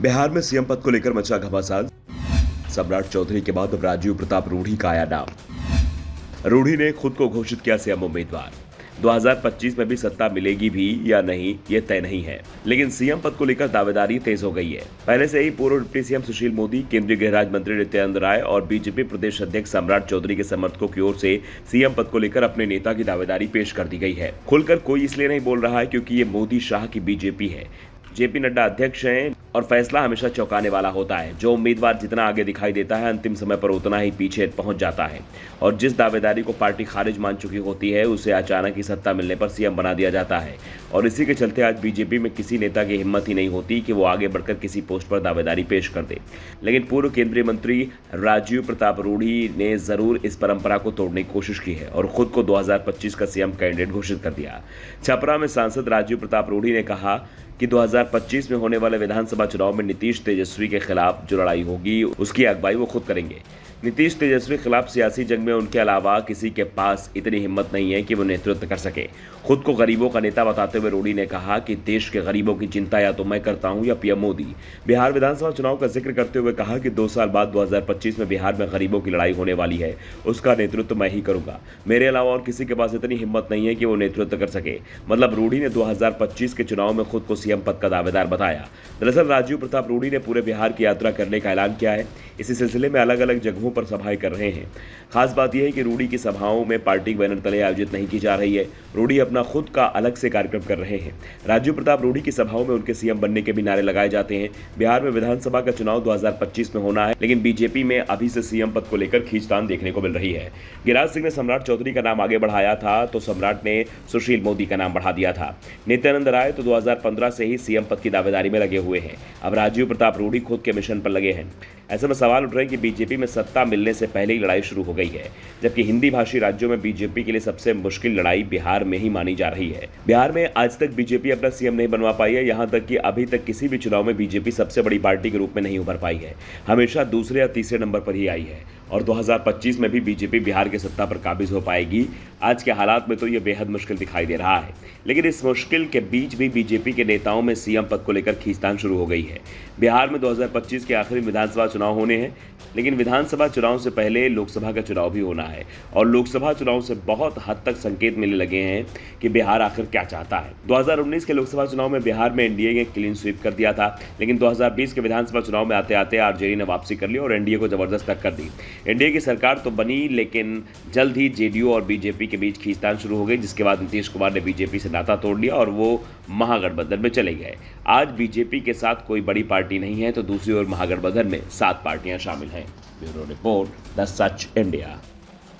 बिहार में सीएम पद को लेकर मचा घमासान। सम्राट चौधरी के बाद अब राजीव प्रताप रूढ़ी का आया नाम। रूढ़ी ने खुद को घोषित किया सीएम उम्मीदवार। 2025 में भी सत्ता मिलेगी भी या नहीं ये तय नहीं है, लेकिन सीएम पद को लेकर दावेदारी तेज हो गई है। पहले से ही पूर्व डिप्टी सीएम सुशील मोदी, केंद्रीय गृह राज्य मंत्री नित्यानंद राय और बीजेपी प्रदेश अध्यक्ष सम्राट चौधरी के समर्थकों की ओर से सीएम पद को लेकर अपने नेता की दावेदारी पेश कर दी गई है। खुलकर कोई इसलिए नहीं बोल रहा है क्योंकि ये मोदी शाह की बीजेपी है। जेपी नड्डा अध्यक्ष हैं और फैसला हमेशा चौंकाने वाला होता है। जो उम्मीदवार जितना आगे दिखाई देता है, अंतिम समय पर उतना ही पीछे पहुंच जाता है और जिस दावेदारी को पार्टी खारिज मान चुकी होती है, उसे अचानक ही सत्ता मिलने पर सीएम बना दिया जाता है। और इसी के चलते आज बीजेपी में किसी नेता की हिम्मत ही नहीं होती कि वो आगे बढ़कर किसी पोस्ट पर दावेदारी पेश कर दे। लेकिन पूर्व केंद्रीय मंत्री राजीव प्रताप रूढ़ी ने जरूर इस परंपरा को तोड़ने की कोशिश की है और खुद को 2025 का सीएम कैंडिडेट घोषित कर दिया। छपरा में सांसद राजीव प्रताप रूढ़ी ने कहा कि 2025 में होने वाले विधानसभा चुनाव में नीतीश तेजस्वी के खिलाफ जो लड़ाई होगी, उसकी अगुवाई वो खुद करेंगे। नीतीश तेजस्वी के खिलाफ सियासी जंग में उनके अलावा किसी के पास इतनी हिम्मत नहीं है कि वो नेतृत्व कर सके। खुद को गरीबों का नेता बताते हुए रूढ़ी ने कहा कि देश के गरीबों की चिंता या तो मैं करता हूं या पीएम मोदी। बिहार विधानसभा चुनाव का जिक्र करते हुए कहा कि 2 साल बाद 2025 में बिहार में गरीबों की लड़ाई होने वाली है, उसका नेतृत्व मैं ही करूंगा। मेरे अलावा और किसी के पास इतनी हिम्मत नहीं है कि वो नेतृत्व कर सके। मतलब रूढ़ी ने 2025 के चुनाव में खुद को सीएम पद का दावेदार बताया। दरअसल राजीव प्रताप रूढ़ी ने पूरे बिहार की यात्रा करने का ऐलान किया है। इसी सिलसिले में अलग अलग जगहों पर सभाएं कर रहे हैं। खास बात यह है कि रूढ़ी की सभाओं में पार्टी के बैनर तले आयोजित नहीं की जा रही है। रूढ़ी अपना खुद का अलग से कार्यक्रम कर रहे हैं। राजीव प्रताप रूढ़ी की सभाओं में उनके सीएम बनने के भी नारे लगाए जाते हैं। बिहार में विधानसभा का चुनाव 2025 में होना है, लेकिन बीजेपी में अभी से सीएम पद को लेकर खींचतान देखने को मिल रही है। गिरिराज सिंह ने सम्राट चौधरी का नाम आगे बढ़ाया था तो सम्राट ने सुशील मोदी का नाम बढ़ा दिया था। नित्यानंद राय तो 2015 से ही सीएम पद की दावेदारी में लगे हुए हैं। अब राजीव प्रताप रूढ़ी खुद के मिशन पर लगे हैं। ऐसे में सवाल उठ रहे हैं कि बीजेपी में सत्ता मिलने से पहले ही लड़ाई शुरू हो गई है, जबकि हिंदी भाषी राज्यों में बीजेपी के लिए सबसे मुश्किल लड़ाई बिहार में ही मानी जा रही है। बिहार में आज तक बीजेपी अपना सीएम नहीं बनवा पाई है। यहां तक कि अभी तक किसी भी चुनाव में बीजेपी सबसे बड़ी पार्टी के रूप में नहीं उभर पाई है। हमेशा दूसरे या तीसरे नंबर पर ही आई है और 2025 में भी बीजेपी बिहार की सत्ता पर काबिज हो पाएगी। आज के हालात में तो ये बेहद मुश्किल दिखाई दे रहा है, लेकिन इस मुश्किल के बीच भी बीजेपी के नेताओं में सीएम पद को लेकर खींचतान शुरू हो गई है। बिहार में 2025 के आखिरी विधानसभा चुनाव होने हैं, लेकिन विधानसभा चुनाव से पहले लोकसभा का चुनाव भी होना है और लोकसभा चुनाव से बहुत हद तक संकेत मिलने लगे हैं कि बिहार आखिर क्या चाहता है। 2019 के लोकसभा चुनाव में बिहार में एनडीए ने क्लीन स्वीप कर दिया था, लेकिन 2020 के विधानसभा चुनाव में आते आते आरजेडी ने वापसी कर ली और एनडीए को जबरदस्त टक्कर दी। एनडीए की सरकार तो बनी, लेकिन जल्द ही जेडीयू और बीजेपी के बीच खींचतान शुरू हो गई, जिसके बाद नीतीश कुमार ने बीजेपी से नाता तोड़ लिया और वो महागठबंधन में चले गए। आज बीजेपी के साथ कोई बड़ी पार्टी नहीं है तो दूसरी ओर महागठबंधन में 7 पार्टियां शामिल हैं। Bureau report, the such India.